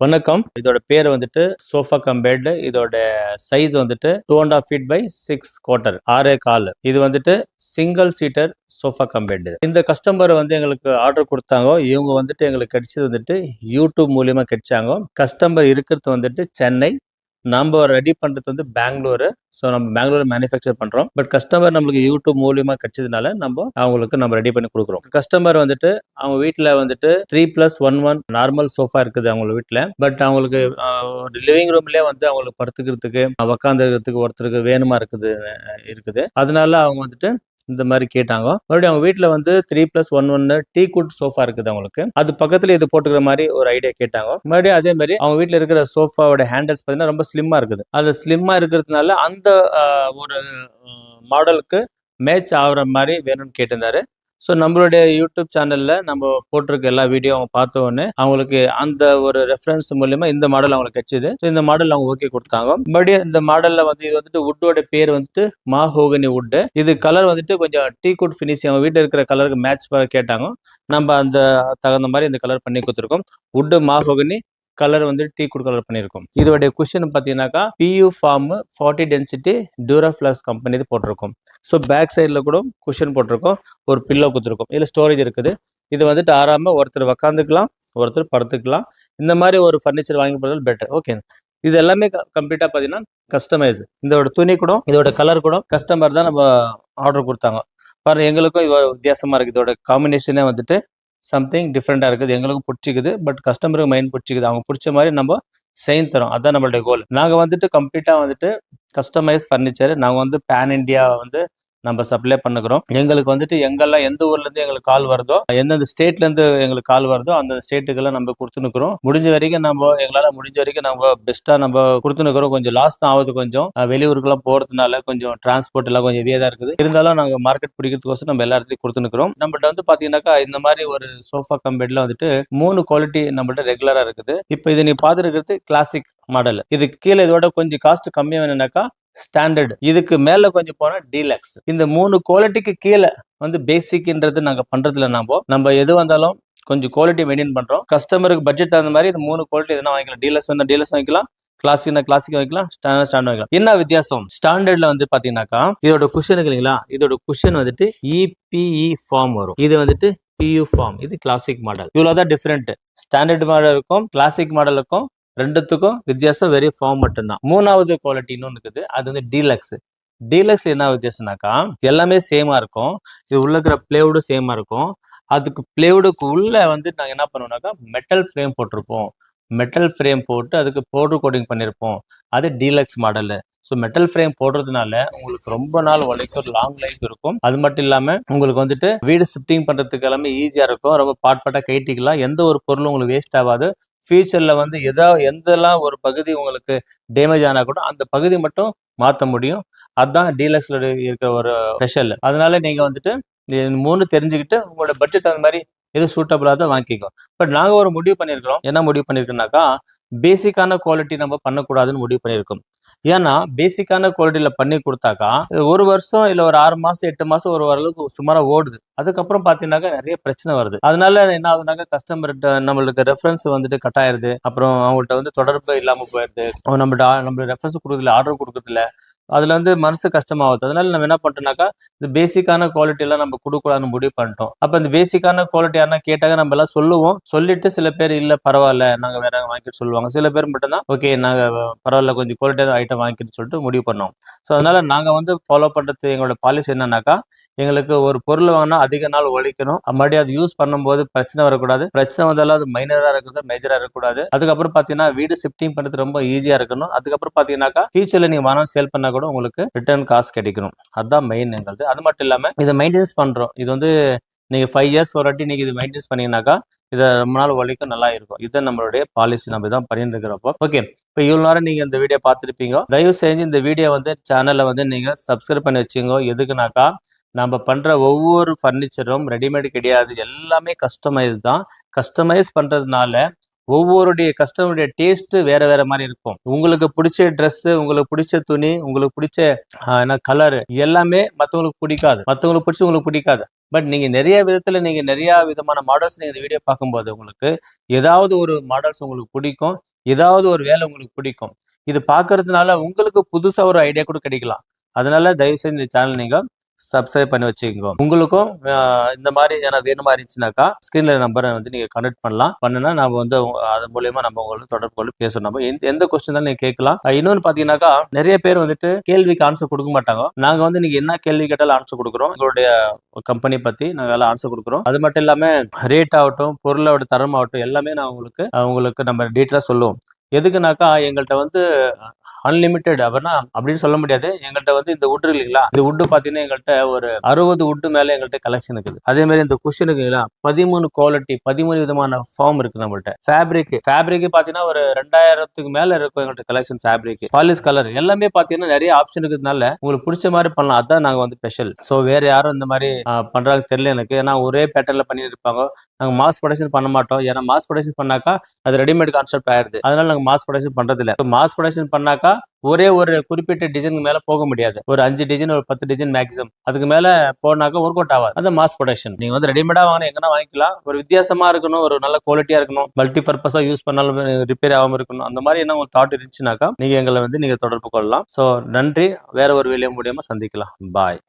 வணக்கம். இதோட பேர் வந்துட்டு சோஃபா கம் பெட். இதோட சைஸ் வந்துட்டு 2.5 feet by 6/4 6.25. இது வந்துட்டு single seater sofa cum bed. இந்த கஸ்டமர் வந்து எங்களுக்கு ஆர்டர் கொடுத்தாங்க. இவங்க வந்துட்டு எங்களுக்கு கிடைச்சது வந்துட்டு யூடியூப் மூலியமா கிடைச்சாங்க. கஸ்டமர் இருக்கிறது வந்துட்டு சென்னை. நம்ம ரெடி பண்றது வந்து பெங்களூரு. ஸோ நம்ம பெங்களூர் மேனுஃபேக்சர் பண்றோம். பட் கஸ்டமர் நம்மளுக்கு யூடியூப் மூலியமா கிடைச்சதுனால அவங்களுக்கு நம்ம ரெடி பண்ணி கொடுக்குறோம். கஸ்டமர் வந்துட்டு அவங்க வீட்டில் வந்துட்டு 3+1 நார்மல் சோஃபா இருக்குது அவங்க வீட்டில். பட் அவங்களுக்கு லிவிங் ரூம்லேயே வந்து அவங்களுக்கு படுத்துக்கிறதுக்கு உக்காந்துக்கிறதுக்கு ஒருத்தருக்கு வேணுமா இருக்குது. அதனால அவங்க வந்துட்டு இந்த மாதிரி கேட்டாங்க. மறுபடியும் அவங்க வீட்டில் வந்து 3+1 டீ குட் சோஃபா இருக்குது அவங்களுக்கு. அது பக்கத்துல இது போட்டுக்கிற மாதிரி ஒரு ஐடியா கேட்டாங்க. மறுபடியும் அதே மாதிரி அவங்க வீட்டில் இருக்கிற சோஃபாவோட ஹேண்டில்ஸ் பார்த்தீங்கன்னா ரொம்ப ஸ்லிம்மா இருக்குது. அது ஸ்லிம்மா இருக்கிறதுனால அந்த ஒரு மாடலுக்கு மேட்ச் ஆகுற மாதிரி வேணும்னு கேட்டிருந்தாரு. ஸோ நம்மளுடைய யூடியூப் சேனல்ல நம்ம போட்டிருக்க எல்லா வீடியோ அவங்க பார்த்த உடனே அவங்களுக்கு அந்த ஒரு ரெஃபரன்ஸ் மூலியமா இந்த மாடல் அவங்களுக்கு கிடைச்சது. ஸோ இந்த மாடல் அவங்க ஓகே கொடுத்தாங்க. மறுபடியும் இந்த மாடல்ல வந்து இது வந்துட்டு வுட்டோட பேர் வந்துட்டு மாஹோகனி வுட். இது கலர் வந்துட்டு கொஞ்சம் டீ குட் ஃபினிஷிங் அவங்க வீட்டில் இருக்கிற கலருக்கு மேட்ச் கேட்டாங்க. நம்ம அந்த தகுந்த மாதிரி இந்த கலர் பண்ணி கொடுத்துருக்கோம். வுட் மாஹோகனி கலர் வந்து டீ குட் கலர் பண்ணியிருக்கோம். இதோடைய குஷன் பார்த்தீங்கன்னாக்கா PU ஃபார்ம் 40 டென்சிட்டி டியூராஃப்ளக்ஸ் கம்பெனி போட்டிருக்கோம். ஸோ பேக் சைடில் கூட குஷன் போட்டிருக்கோம். ஒரு பில்லோ கொடுத்துருக்கோம். இதில் ஸ்டோரேஜ் இருக்குது. இது வந்துட்டு ஆறாம ஒருத்தர் உக்காந்துக்கலாம், ஒருத்தர் படுத்துக்கலாம். இந்த மாதிரி ஒரு ஃபர்னிச்சர் வாங்கி போடுறது பெட்டர். ஓகே, இது எல்லாமே கம்ப்ளீட்டாக பார்த்தீங்கன்னா கஸ்டமைஸ். இதோட துணி கூட இதோட கலர் கூட கஸ்டமர் தான் நம்ம ஆர்டர் கொடுத்தாங்க. பாருங்க, எங்களுக்கும் இது வித்தியாசமா இருக்குது. இதோட காம்பினேஷனே வந்துட்டு சம்திங் டிஃப்ரெண்டாக இருக்குது. எங்களுக்கும் பிடிச்சிக்குது. பட் கஸ்டமருக்கு மைண்ட் பிடிச்சிக்குது. அவங்க பிடிச்ச மாதிரி நம்ம செய்து தரோம். அதுதான் நம்மளுடைய கோல். நாங்கள் வந்துட்டு கம்ப்ளீட்டாக வந்துட்டு கஸ்டமைஸ் ஃபர்னிச்சர் நாங்கள் வந்து பேன் இண்டியா வந்து நம்ம சப்ளை பண்ணுகிறோம். எங்களுக்கு வந்துட்டு எங்கெல்லாம் எந்த ஊர்லேருந்து எங்களுக்கு கால் வருதோ, எந்தெந்த ஸ்டேட்லேருந்து எங்களுக்கு கால் வருதோ அந்த ஸ்டேட்டுக்கெல்லாம் நம்ம கொடுத்துனுக்குறோம். முடிஞ்ச வரைக்கும் எங்களால் முடிஞ்ச வரைக்கும் நம்ம பெஸ்ட்டாக நம்ம கொடுத்துனுக்குறோம். கொஞ்சம் லாஸ் தான் ஆகுது. கொஞ்சம் வெளியூருக்குலாம் போகிறதுனால கொஞ்சம் டிரான்ஸ்போர்ட் எல்லாம் கொஞ்சம் ஹெவியாக தான் இருக்குது. இருந்தாலும் நாங்கள் மார்க்கெட் பிடிக்கிறதுக்கோசம் நம்ம எல்லா இடத்துலையும் கொடுத்துனுக்குறோம். நம்மள்ட்ட வந்து பார்த்தீங்கன்னாக்கா இந்த மாதிரி ஒரு சோஃபா கம் பெட்ல வந்துட்டு 3 குவாலிட்டி நம்மள்ட்ட ரெகுலராக இருக்குது. இப்போ இது நீ பார்த்துருக்கிறது கிளாசிக் மாடல். இது கீழே இதோட கொஞ்சம் காஸ்ட் கம்மியாக வேணும்னாக்கா ஸ்டாண்டர்ட். இதுக்கு மேல கொஞ்சம் போனா டீலக்ஸ். இந்த 3 குவாலிட்டிக்கு கீழே வந்து பேசிக்ன்றது நாங்க பண்றதுல நம்ம எது வந்தாலும் கொஞ்சம் குவாலிட்டி மெயின்டைன் பண்றோம். கஸ்டமருக்கு பட்ஜெட் தகுந்த மாதிரி இந்த 3 குவாலிட்டி எதனா வாங்கிக்கலாம். டீலக்ஸ் வந்தா டீலக்ஸ் வாங்கிக்கலாம், கிளாசிக் வாங்கிக்கலாம், ஸ்டாண்டர்ட் வாங்கிக்கலாம். என்ன வித்தியாசம்? ஸ்டாண்டர்ட்ல வந்து பாத்தீங்கன்னாக்கா இதோட குஷன் இல்லைங்களா, இதோட குஷன் வந்துட்டு EPE ஃபார்ம் வரும். இது வந்துட்டு PU ஃபார்ம். இது கிளாசிக் மாடல். இவ்வளவுதான் டிஃபரெண்ட். ஸ்டாண்டர்ட் மாடலுக்கும் கிளாசிக் மாடலுக்கும் ரெண்டுத்துக்கும் வித்தியாசம் வெரி ஃபார்ம் மட்டும்தான். 3வது குவாலிட்டி இன்னொன்று இருக்குது. அது வந்து டீலக்ஸ். டீலக்ஸ்ல என்ன வித்தியாசம்னாக்கா எல்லாமே சேமா இருக்கும். இது உள்ள இருக்கிற பிளேவுடும் சேமா இருக்கும். அதுக்கு பிளேவுடுக்கு உள்ள வந்து நாங்கள் என்ன பண்ணுவோம்னாக்கா மெட்டல் ஃப்ரேம் போட்டிருப்போம். மெட்டல் ஃப்ரேம் போட்டு அதுக்கு பவுடர் கோட்டிங் பண்ணியிருப்போம். அது deluxe model. So metal frame போடுறதுனால உங்களுக்கு ரொம்ப நாள் உழைக்கும், லாங் லைஃப் இருக்கும். அது மட்டும் இல்லாமல் உங்களுக்கு வந்துட்டு வீடு ஷிஃப்டிங் பண்ணுறதுக்கு எல்லாமே ஈஸியாக இருக்கும். ரொம்ப பாட்டாக கைட்டிக்கலாம். எந்த ஒரு பொருளும் உங்களுக்கு வேஸ்ட் ஆகாது. ஃபியூச்சர்ல வந்து எந்தெல்லாம் ஒரு பகுதி உங்களுக்கு டேமேஜ் ஆனா கூட அந்த பகுதி மட்டும் மாற்ற முடியும். அதுதான் டீலக்ஸ்ல இருக்கிற ஒரு ஸ்பெஷல். அதனால நீங்க வந்துட்டு 3 தெரிஞ்சுக்கிட்டு உங்களோட பட்ஜெட் அந்த மாதிரி எது சூட்டபிளா தான் வாங்கிக்கோ. பட் நாங்க ஒரு முடிவு பண்ணியிருக்கிறோம். என்ன முடிவு பண்ணியிருக்கோம்னாக்கா பேசிக்கான குவாலிட்டி நம்ம பண்ணக்கூடாதுன்னு முடிவு பண்ணியிருக்கோம். ஏன்னா பேசிக்கான குவாலிட்டியில பண்ணி கொடுத்தாக்கா ஒரு வருஷம் இல்ல ஒரு 6 மாசம் 8 மாசம் ஒரு ஓரளவுக்கு சுமாரா ஓடுது. அதுக்கப்புறம் பாத்தீங்கன்னாக்கா நிறைய பிரச்சனை வருது. அதனால என்ன ஆகுதுனாக்கா கஸ்டமர்கிட்ட நம்மளுக்கு ரெஃபரன்ஸ் வந்துட்டு கட் ஆயிருது. அப்புறம் அவங்கள்ட்ட வந்து தொடர்பு இல்லாம போயிருது. நம்ம ரெஃபரன்ஸ் கொடுக்குறதுல ஆர்டர் கொடுக்குறதுல அதுல வந்து மனசு கஷ்டமாகுது. அதனால நம்ம என்ன பண்ணிட்டோம்னாக்கா இந்த பேசிக்கான குவாலிட்டி எல்லாம் நம்ம கொடுக்கூடாதுன்னு முடிவு பண்ணிட்டோம். அப்ப இந்த பேசிக்கான குவாலிட்டி யாருன்னா கேட்டாங்க நம்ம எல்லாம் சொல்லுவோம். சொல்லிட்டு சில பேர் இல்ல பரவாயில்ல நாங்க வேற வாங்கிட்டு சொல்லுவாங்க. சில பேர் மட்டும்தான் ஓகே நாங்க பரவாயில்ல கொஞ்சம் குவாலிட்டியான ஐட்டம் வாங்கிட்டு சொல்லிட்டு முடிவு பண்ணோம். ஸோ அதனால நாங்க வந்து ஃபாலோ பண்றது எங்களோட பாலிசி என்னன்னாக்கா எங்களுக்கு ஒரு பொருள் வாங்கினா அதிக நாள் உழைக்கணும். மறுபடியும் அது யூஸ் பண்ணும்போது பிரச்சனை வரக்கூடாது. பிரச்சனை வந்தாலும் அது மைனரா இருக்கிறது, மேஜரா இருக்கக்கூடாது. அதுக்கப்புறம் பாத்தீங்கன்னா வீடு ஷிஃப்டிங் பண்றது ரொம்ப ஈஸியா இருக்கணும். அதுக்கப்புறம் பாத்தீங்கன்னாக்கா ஃபியூச்சர்ல நீங்க வானம் சேல் பண்ணா கூட உங்களுக்கு ரிட்டர்ன் காசு கிடைக்கணும். அதுதான் மெயின் எங்களுக்கு. அது மட்டும் இல்லாம இதை மெயின்டெனன்ஸ் பண்றோம். இது வந்து நீங்க 5 இயர்ஸ் ஒரு வாட்டி நீங்க இது மெயின்டெனன்ஸ் பண்ணீங்கன்னாக்கா இதை ரொம்ப நாள் உழைக்கும், நல்லா இருக்கும். இதுதான் நம்மளுடைய பாலிசி. நம்ம இதான் பண்ணிட்டு இருக்கிறப்போ ஓகே. இப்போ இவ்வளவு நேரம் நீங்க இந்த வீடியோ பார்த்துருப்பீங்க. தயவு செஞ்சு இந்த வீடியோ வந்து சேனலை வந்து நீங்க சப்ஸ்கிரைப் பண்ணி வச்சுங்க. எதுக்குனாக்கா நம்ம பண்ற ஒவ்வொரு ஃபர்னிச்சரும் ரெடிமேட் கிடையாது. எல்லாமே கஸ்டமைஸ் தான். கஸ்டமைஸ் பண்றதுனால ஒவ்வொருடைய கஸ்டமருடைய டேஸ்ட் வேற வேற மாதிரி இருக்கும். உங்களுக்கு பிடிச்ச ட்ரெஸ், உங்களுக்கு பிடிச்ச துணி, உங்களுக்கு பிடிச்ச கலர் எல்லாமே மற்றவங்களுக்கு பிடிக்காது, மற்றவங்களுக்கு பிடிச்சி உங்களுக்கு பிடிக்காது. பட் நீங்க நிறைய விதத்துல நீங்க நிறைய விதமான மாடல்ஸ் நீங்க இந்த வீடியோ பார்க்கும்போது உங்களுக்கு ஏதாவது ஒரு மாடல்ஸ் உங்களுக்கு பிடிக்கும், ஏதாவது ஒரு வேலை உங்களுக்கு பிடிக்கும். இது பார்க்கறதுனால உங்களுக்கு புதுசா ஒரு ஐடியா கூட கிடைக்கலாம். அதனால தயவு செஞ்சு இந்த சேனல் நீங்க சப்ஸ்கிரைப் பண்ணி வச்சுக்கோங்க. உங்களுக்கும் இந்த மாதிரி வேணுமா இருந்துச்சுனாக்கா ஸ்கிரீன்ல நம்பரை வந்து நீங்க கனெக்ட் பண்ணலாம். பண்ணுனா நம்ம வந்து அது மூலியமா நம்ம உங்களுக்கு தொடர்பு கொண்டு பேசணும். நம்ம எந்த கொஸ்டின் தான் நீங்க கேட்கலாம். இன்னொன்னு பாத்தீங்கன்னாக்கா நிறைய பேர் வந்துட்டு கேள்விக்கு ஆன்சர் கொடுக்க மாட்டாங்க. நாங்க வந்து நீங்க என்ன கேள்வி கேட்டாலும் ஆன்சர் கொடுக்குறோம். எங்களுடைய கம்பெனி பத்தி நாங்க எல்லாம் ஆன்சர் கொடுக்குறோம். அது மட்டும் இல்லாம ரேட் ஆகட்டும், பொருளோட தரம் ஆகட்டும் எல்லாமே நான் உங்களுக்கு நம்ம டீட்டெயிலா சொல்லுவோம். எதுக்குனாக்கா எங்கள்கிட்ட வந்து அன்லிமிட்டெட் அப்படின்னா அப்படின்னு சொல்ல முடியாது. எங்கள்கிட்ட வந்து இந்த வுட் இல்லைங்களா, இந்த வுட் பாத்தீங்கன்னா எங்கள்கிட்ட ஒரு 60 வுட் மேல எங்கள்கிட்ட கலெக்ஷன் இருக்குது. அதே மாதிரி இந்த குஷன் இருக்குங்களா, 13 குவாலிட்டி 13 விதமான ஃபார்ம் இருக்கு நம்மள்ட்ட. ஃபேப்ரிக் பாத்தீங்கன்னா ஒரு 2000க்கு மேல இருக்கும் எங்கள்கிட்ட கலெக்ஷன். ஃபேப்ரிக் பாலிஷ் கலர் எல்லாமே பாத்தீங்கன்னா நிறைய ஆப்ஷன் இருக்கிறதுனால உங்களுக்கு பிடிச்ச மாதிரி பண்ணலாம். அதான் நாங்க வந்து ஸ்பெஷல். ஸோ வேற யாரும் இந்த மாதிரி பண்றாங்க தெரியல எனக்கு. ஏன்னா ஒரே பேட்டர்ல பண்ணிட்டு இருப்பாங்க. நாங்க மாஸ் ப்ரொடக்ஷன் பண்ண மாட்டோம். ஏன்னா மாஸ் ப்ரொடக்ஷன் பண்ணாக்கா அது ரெடிமேட் கான்செப்ட் ஆயிருது. அதனால நாங்க மாஸ் ப்ரொடக்ஷன் பண்றது இல்ல. மாஸ் ப்ரொடக்ஷன் பண்ணாக்கா ஒரே ஒரு குறிப்பிட்ட டிசைனுக்கு மேல போக முடியாது. ஒரு 5 டிசைன், ஒரு 10 டிசைன் மேக்ஸிமம். அதுக்கு மேல போனாக்கா ஒர்க் அவுட் ஆகாது. அது மாஸ் ப்ரொடக்ஷன். நீங்க வந்து ரெடிமேடா வாங்க எங்கன்னா வாங்கிக்கலாம். ஒரு வித்தியாசமா இருக்கணும், ஒரு நல்ல குவாலிட்டியா இருக்கணும், மல்டி பர்பஸா யூஸ் பண்ணாலும் ரிப்பேர் ஆகாம இருக்கணும். அந்த மாதிரி என்ன ஒரு தாட் இருந்துச்சுனாக்கா நீங்க எங்களை வந்து நீங்க தொடர்பு கொள்ளலாம். ஸோ நன்றி. வேற ஒரு வீடியோ மூலியமா சந்திக்கலாம். பாய்.